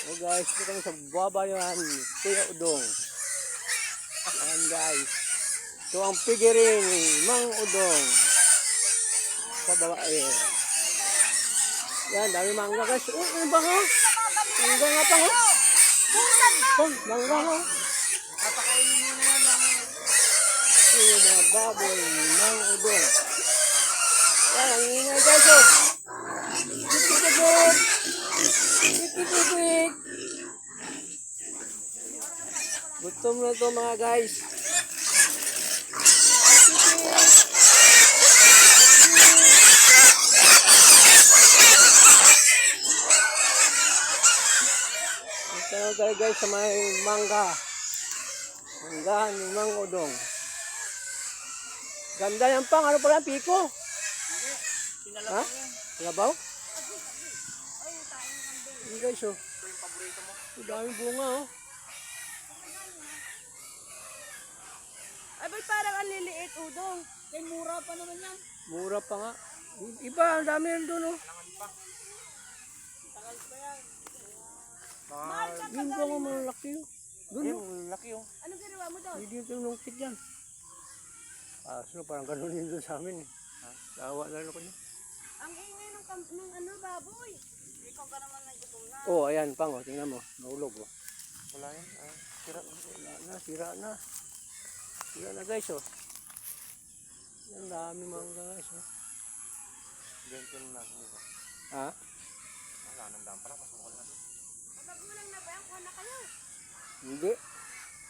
Oh guys, ito kami sa babayan, Kuya Udong. Ayan guys. Ito ang pigiring, Mang Udong. Sa babae. Yan, dami mangga guys. Oh, ano ba nga? Mangga nga pa nga. Oh, mangga nga. Papakainin mo na yan, Mang. Ito yung mga baboy, Mang Udong. Yan, ang ingay guys oh. Tikit-tikit. Tikit-tikit. Gutom na to mga guys. Ito na tayo guys sa may mangga. Manggahan ni Mang Udong. Ganda yan pang. Ano pala? Piko? Ha? Labaw? Hindi guys oh. Ito yung paborito mo. Ang daming bunga oh. Ay, ba't parang ang liliit, Udong? Kay mura pa naman yan. Mura pa nga. Iba, ang dami yan doon oh. Alangan pa. Tagal pa yan. Mahal. Yung bunga malaki oh. Doon oh. Laki oh. Anong ginawa mo doon? Hindi dito yung lungkit yan. So parang ganun din doon sa amin eh. Tawa na ako niya. Ang ingay ng ano, baboy. Ikaw ka naman naggutom na. Oh, ayan pang oh. Tingnan mo. Naulog oh. Wala yan. Sira. Wala na, sira na. Sira na guys oh. Ang dami mangga guys oh. Ganito na natin dito. Ha? Wala nang daan pala. Pasukol na dito. Magulang na ba yan? Kuha na kayo. Hindi.